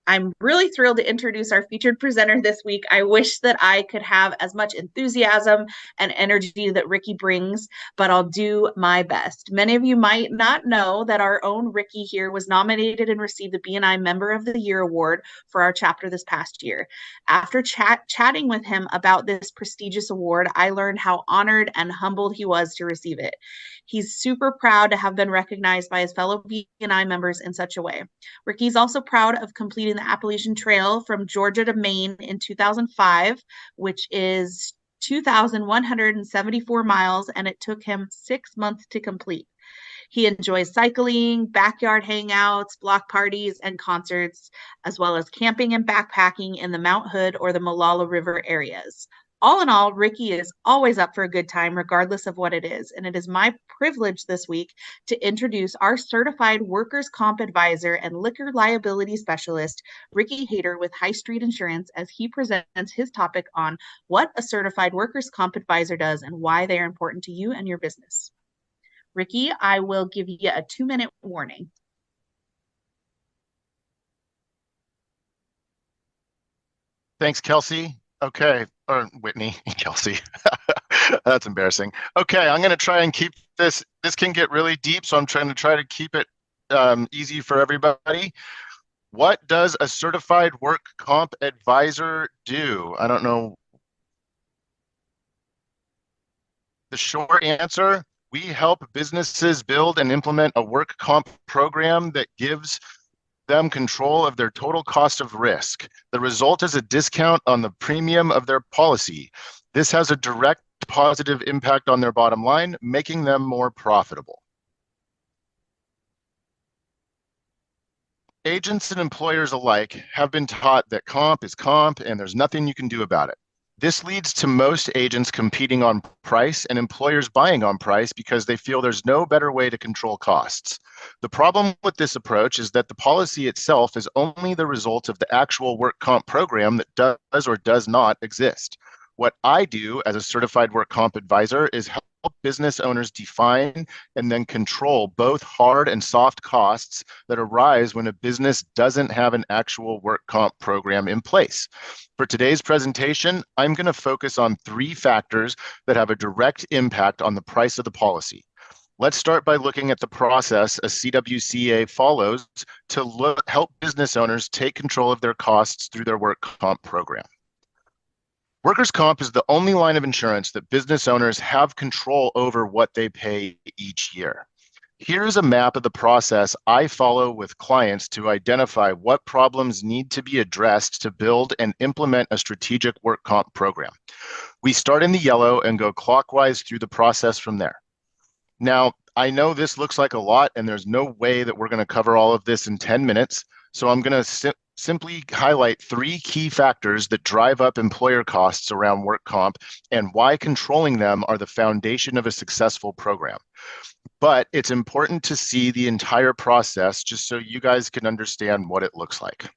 I'm really thrilled to introduce our featured presenter this week. I wish that I could have as much enthusiasm and energy that Ricky brings, but I'll do my best. Many of you might not know that our own Ricky here was nominated and received the BNI Member of the Year award for our chapter this past year. After chatting with him about this prestigious award, I learned how honored and humbled he was to receive it. He's super proud to have been recognized by his fellow BNI members in such a way. Ricky's also proud of completing the Appalachian Trail from Georgia to Maine in 2005, which is 2,174 miles, and it took him 6 months to complete. He enjoys cycling, backyard hangouts, block parties, and concerts, as well as camping and backpacking in the Mount Hood or the Molalla River areas. All in all, Ricky is always up for a good time, regardless of what it is. And it is my privilege this week to introduce our certified workers' comp advisor and liquor liability specialist, Ricky Hayter with Highstreet Insurance, as he presents his topic on what a certified workers' comp advisor does and why they are important to you and your business. Ricky, I will give you a 2-minute warning. Thanks, Kelsey. Okay, or Whitney, Kelsey. That's embarrassing. Okay, I'm going to try and keep this. This can get really deep, so I'm trying to keep it easy for everybody. What does a certified work comp advisor do? I don't know. The short answer, we help businesses build and implement a work comp program that gives them control of their total cost of risk. The result is a discount on the premium of their policy. This has a direct positive impact on their bottom line, making them more profitable. Agents and employers alike have been taught that comp is comp and there's nothing you can do about it. This leads to most agents competing on price and employers buying on price because they feel there's no better way to control costs. The problem with this approach is that the policy itself is only the result of the actual work comp program that does or does not exist. What I do as a certified work comp advisor is help business owners define and then control both hard and soft costs that arise when a business doesn't have an actual work comp program in place. For today's presentation, I'm going to focus on 3 factors that have a direct impact on the price of the policy. Let's start by looking at the process a CWCA follows to help business owners take control of their costs through their work comp program. Workers' comp is the only line of insurance that business owners have control over what they pay each year. Here's a map of the process I follow with clients to identify what problems need to be addressed to build and implement a strategic work comp program. We start in the yellow and go clockwise through the process from there. Now, I know this looks like a lot and there's no way that we're going to cover all of this in 10 minutes, so I'm going to simply highlight 3 key factors that drive up employer costs around work comp and why controlling them are the foundation of a successful program. But it's important to see the entire process just so you guys can understand what it looks like.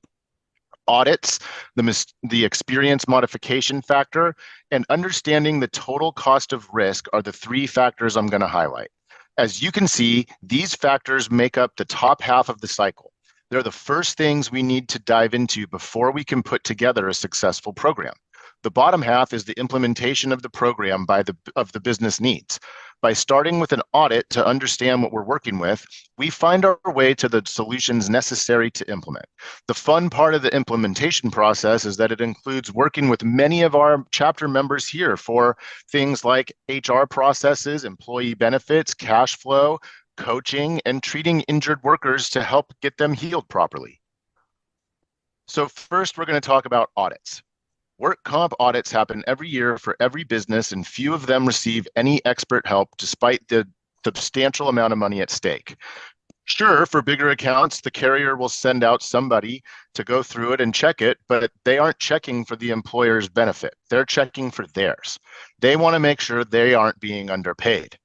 Audits, the experience modification factor, and understanding the total cost of risk are the 3 factors I'm going to highlight. As you can see, these factors make up the top half of the cycle. They're the first things we need to dive into before we can put together a successful program. The bottom half is the implementation of the program of the business needs. By starting with an audit to understand what we're working with, we find our way to the solutions necessary to implement. The fun part of the implementation process is that it includes working with many of our chapter members here for things like HR processes, employee benefits, cash flow, coaching, and treating injured workers to help get them healed properly. So first, we're going to talk about audits. Work comp audits happen every year for every business, and few of them receive any expert help despite the substantial amount of money at stake. Sure, for bigger accounts, the carrier will send out somebody to go through it and check it, but they aren't checking for the employer's benefit. They're checking for theirs. They want to make sure they aren't being underpaid.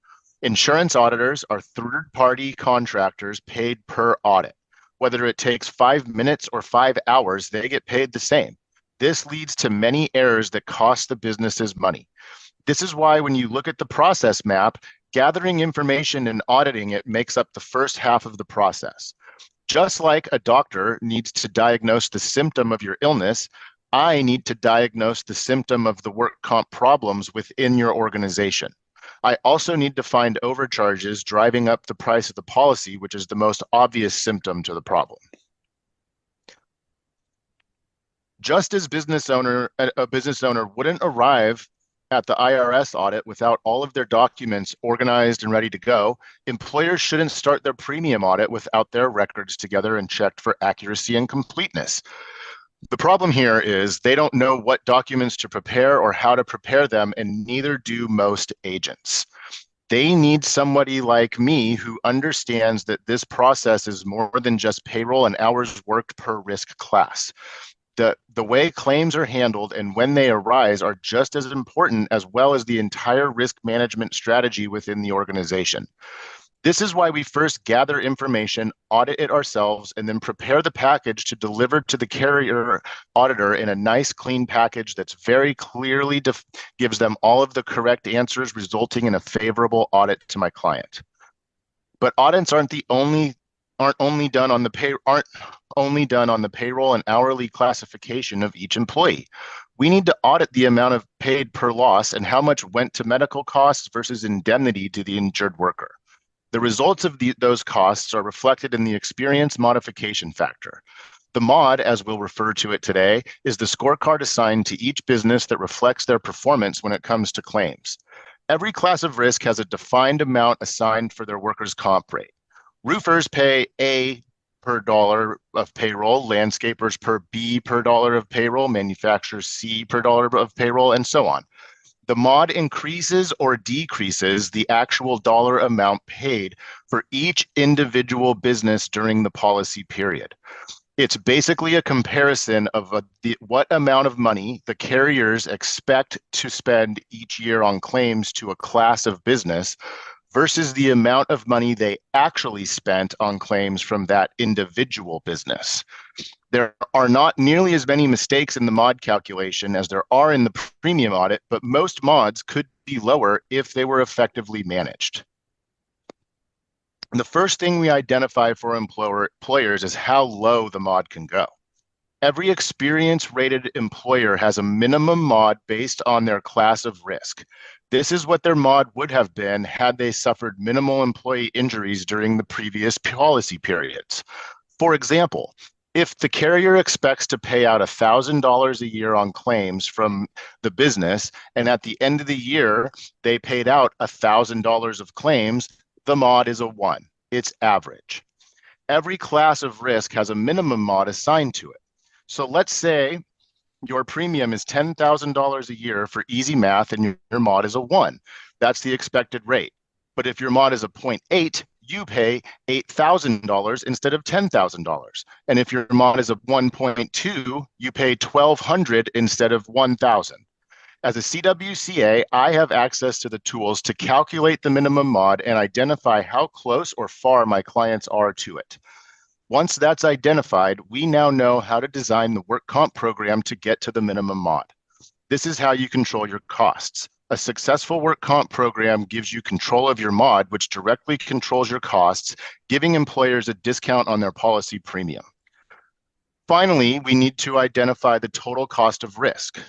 Insurance auditors are third-party contractors paid per audit. Whether it takes 5 minutes or 5 hours, they get paid the same. This leads to many errors that cost the businesses money. This is why when you look at the process map, gathering information and auditing it makes up the first half of the process. Just like a doctor needs to diagnose the symptom of your illness, I need to diagnose the symptom of the work comp problems within your organization. I also need to find overcharges driving up the price of the policy, which is the most obvious symptom to the problem. Just as a business owner wouldn't arrive at the IRS audit without all of their documents organized and ready to go, employers shouldn't start their premium audit without their records together and checked for accuracy and completeness. The problem here is they don't know what documents to prepare or how to prepare them, and neither do most agents. They need somebody like me who understands that this process is more than just payroll and hours worked per risk class. The way claims are handled and when they arise are just as important, as well as the entire risk management strategy within the organization. This is why we first gather information, audit it ourselves, and then prepare the package to deliver to the carrier auditor in a nice, clean package that's very clearly gives them all of the correct answers, resulting in a favorable audit to my client. But audits aren't only done on the payroll and hourly classification of each employee. We need to audit the amount of paid per loss and how much went to medical costs versus indemnity to the injured worker. The results of those costs are reflected in the experience modification factor. The mod, as we'll refer to it today, is the scorecard assigned to each business that reflects their performance when it comes to claims. Every class of risk has a defined amount assigned for their workers' comp rate. Roofers pay A per dollar of payroll, landscapers per B per dollar of payroll, manufacturers C per dollar of payroll, and so on. The mod increases or decreases the actual dollar amount paid for each individual business during the policy period. It's basically a comparison of what amount of money the carriers expect to spend each year on claims to a class of business versus the amount of money they actually spent on claims from that individual business. There are not nearly as many mistakes in the mod calculation as there are in the premium audit, but most mods could be lower if they were effectively managed. The first thing we identify for employers is how low the mod can go. Every experience-rated employer has a minimum mod based on their class of risk. This is what their mod would have been had they suffered minimal employee injuries during the previous policy periods. For example, if the carrier expects to pay out $1,000 a year on claims from the business, and at the end of the year, they paid out $1,000 of claims, the mod is a 1. It's average. Every class of risk has a minimum mod assigned to it. So let's say your premium is $10,000 a year for easy math and your mod is a 1. That's the expected rate. But if your mod is a 0.8, you pay $8,000 instead of $10,000. And if your mod is a 1.2, you pay $1,200 instead of $1,000. As a CWCA, I have access to the tools to calculate the minimum mod and identify how close or far my clients are to it. Once that's identified, we now know how to design the work comp program to get to the minimum mod. This is how you control your costs. A successful work comp program gives you control of your mod, which directly controls your costs, giving employers a discount on their policy premium. Finally, we need to identify the total cost of risk.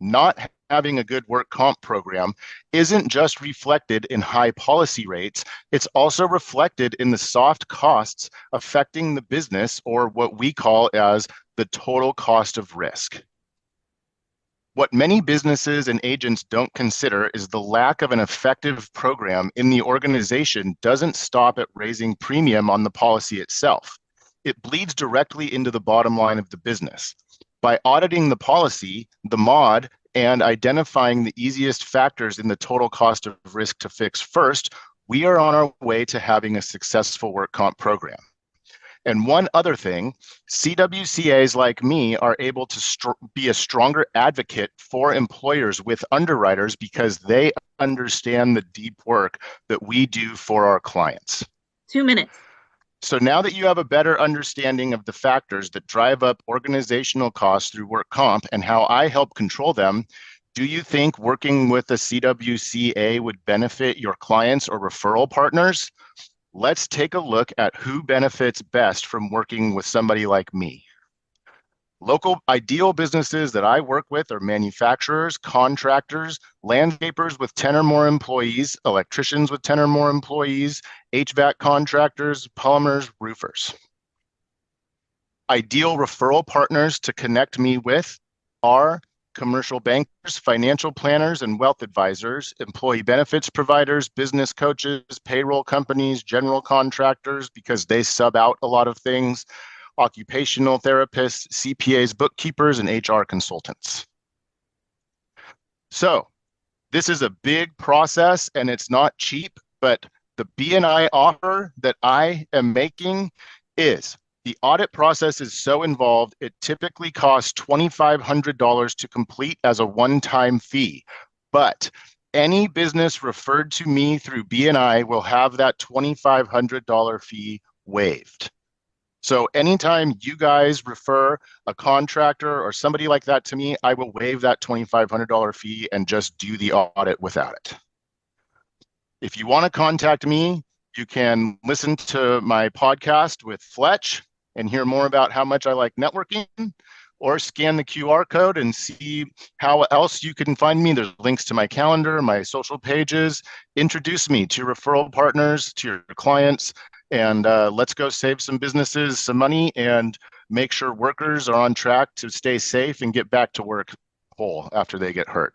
Not having a good work comp program isn't just reflected in high policy rates, it's also reflected in the soft costs affecting the business, or what we call as the total cost of risk. What many businesses and agents don't consider is the lack of an effective program in the organization doesn't stop at raising premium on the policy itself. It bleeds directly into the bottom line of the business. By auditing the policy, the mod, and identifying the easiest factors in the total cost of risk to fix first, we are on our way to having a successful work comp program. And one other thing, CWCAs like me are able to be a stronger advocate for employers with underwriters because they understand the deep work that we do for our clients. 2 minutes. So now that you have a better understanding of the factors that drive up organizational costs through work comp and how I help control them, do you think working with a CWCA would benefit your clients or referral partners? Let's take a look at who benefits best from working with somebody like me. Local ideal businesses that I work with are manufacturers, contractors, landscapers with 10 or more employees, electricians with 10 or more employees, HVAC contractors, plumbers, roofers. Ideal referral partners to connect me with are commercial bankers, financial planners, and wealth advisors, employee benefits providers, business coaches, payroll companies, general contractors, because they sub out a lot of things, occupational therapists, CPAs, bookkeepers, and HR consultants. So this is a big process and it's not cheap, but the BNI offer that I am making is the audit process is so involved, it typically costs $2,500 to complete as a one-time fee. But any business referred to me through BNI will have that $2,500 fee waived. So anytime you guys refer a contractor or somebody like that to me, I will waive that $2,500 fee and just do the audit without it. If you want to contact me, you can listen to my podcast with Fletch and hear more about how much I like networking, or scan the QR code and see how else you can find me. There's links to my calendar, my social pages. Introduce me to referral partners, to your clients, and let's go save some businesses some money and make sure workers are on track to stay safe and get back to work whole after they get hurt.